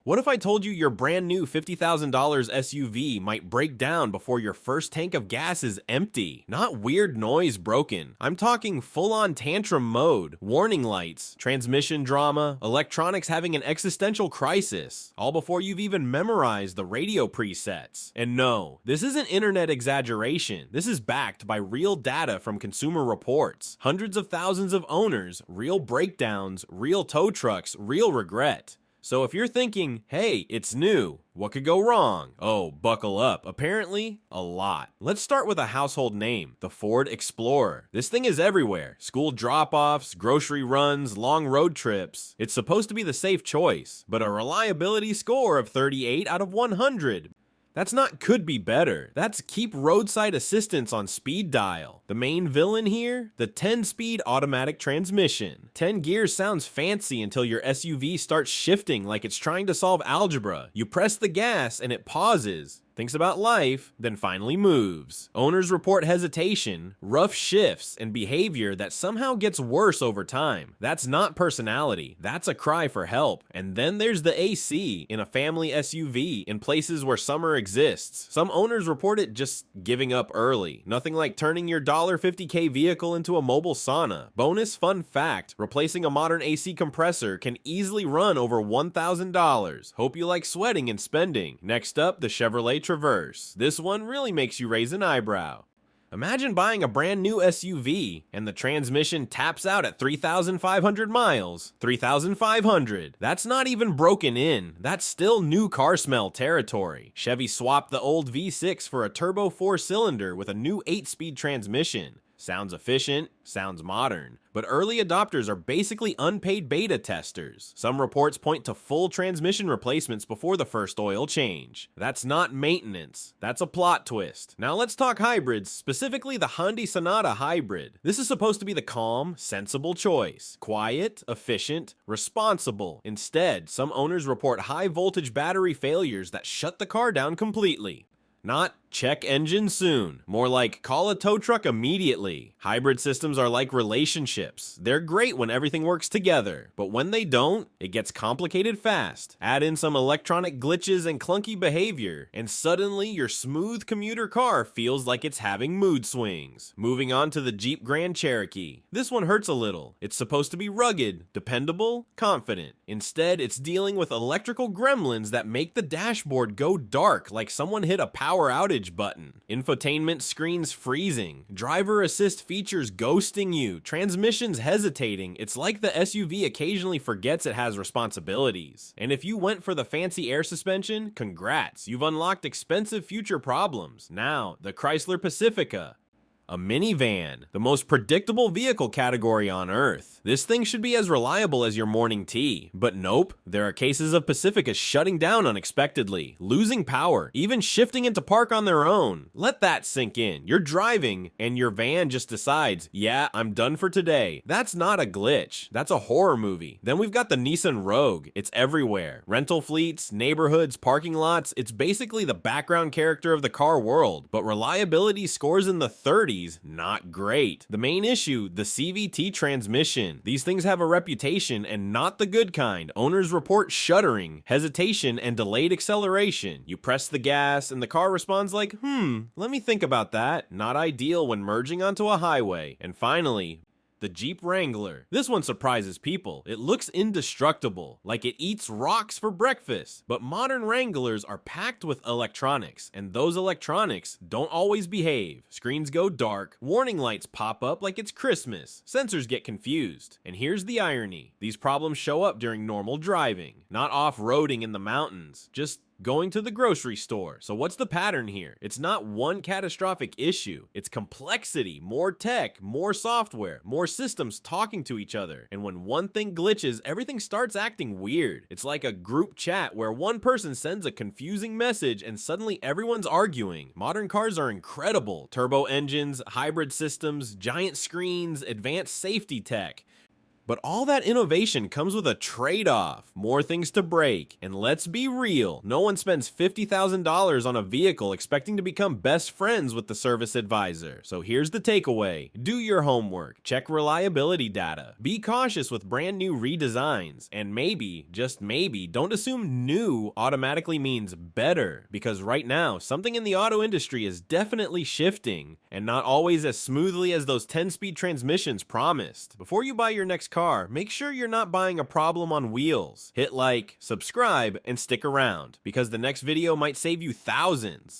What if I told you your brand new $50,000 SUV might break down before your first tank of gas is empty? Not weird noise broken. I'm talking full-on tantrum mode, warning lights, transmission drama, electronics having an existential crisis, all before you've even memorized the radio presets. And no, this isn't internet exaggeration. This is backed by real data from Consumer Reports. Hundreds of thousands of owners, real breakdowns, real tow trucks, real regret. So if you're thinking, hey, it's new, what could go wrong? Oh, buckle up. Apparently, a lot. Let's start with a household name, the Ford Explorer. This thing is everywhere. School drop-offs, grocery runs, long road trips. It's supposed to be the safe choice, but a reliability score of 38 out of 100. That's not could be better. That's keep roadside assistance on speed dial. The main villain here? The 10-speed automatic transmission. 10 gears sounds fancy until your SUV starts shifting like it's trying to solve algebra. You press the gas and it pauses, thinks about life, then finally moves. Owners report hesitation, rough shifts, and behavior that somehow gets worse over time. That's not personality, that's a cry for help. And then there's the AC in a family SUV in places where summer exists. Some owners report it just giving up early. Nothing like turning your $50K vehicle into a mobile sauna. Bonus fun fact, replacing a modern AC compressor can easily run over $1,000. Hope you like sweating and spending. Next up, the Chevrolet Traverse. This one really makes you raise an eyebrow. Imagine buying a brand new SUV and the transmission taps out at 3,500 miles. 3,500. That's not even broken in. That's still new car smell territory. Chevy swapped the old V6 for a turbo 4-cylinder with a new 8-speed transmission. Sounds efficient, sounds modern, but early adopters are basically unpaid beta testers. Some reports point to full transmission replacements before the first oil change. That's not maintenance, that's a plot twist. Now let's talk hybrids, specifically the Hyundai Sonata Hybrid. This is supposed to be the calm, sensible choice. Quiet, efficient, responsible. Instead, some owners report high voltage battery failures that shut the car down completely. Not check engine soon, more like call a tow truck immediately. Hybrid systems are like relationships. They're great when everything works together, but when they don't, it gets complicated fast. Add in some electronic glitches and clunky behavior, and suddenly your smooth commuter car feels like it's having mood swings. Moving on to the Jeep Grand Cherokee. This one hurts a little. It's supposed to be rugged, dependable, confident. Instead, it's dealing with electrical gremlins that make the dashboard go dark like someone hit a power outage button. Infotainment screens freezing, driver assist features ghosting you, transmissions hesitating. It's like the SUV occasionally forgets it has responsibilities. And if you went for the fancy air suspension, congrats, you've unlocked expensive future problems. Now, the Chrysler Pacifica. A minivan, the most predictable vehicle category on Earth. This thing should be as reliable as your morning tea. But nope, there are cases of Pacificas shutting down unexpectedly, losing power, even shifting into park on their own. Let that sink in. You're driving, and your van just decides, yeah, I'm done for today. That's not a glitch. That's a horror movie. Then we've got the Nissan Rogue. It's everywhere. Rental fleets, neighborhoods, parking lots. It's basically the background character of the car world. But reliability scores in the 30s. Not great. The main issue, the CVT transmission. These things have a reputation and not the good kind. Owners report shuddering, hesitation, and delayed acceleration. You press the gas and the car responds like, let me think about that. Not ideal when merging onto a highway. And finally, the Jeep Wrangler. This one surprises people. It looks indestructible, like it eats rocks for breakfast. But modern Wranglers are packed with electronics, and those electronics don't always behave. Screens go dark, warning lights pop up like it's Christmas, sensors get confused. And here's the irony. These problems show up during normal driving, not off-roading in the mountains, just going to the grocery store. So what's the pattern here? It's not one catastrophic issue. It's complexity, more tech, more software, more systems talking to each other. And when one thing glitches, everything starts acting weird. It's like a group chat where one person sends a confusing message and suddenly everyone's arguing. Modern cars are incredible. Turbo engines, hybrid systems, giant screens, advanced safety tech. But all that innovation comes with a trade-off, more things to break, and let's be real, no one spends $50,000 on a vehicle expecting to become best friends with the service advisor. So here's the takeaway: do your homework, check reliability data, be cautious with brand new redesigns, and maybe, just maybe, don't assume new automatically means better, because right now, something in the auto industry is definitely shifting, and not always as smoothly as those 10-speed transmissions promised. Before you buy your next car, make sure you're not buying a problem on wheels. Hit like, subscribe, and stick around, because the next video might save you thousands.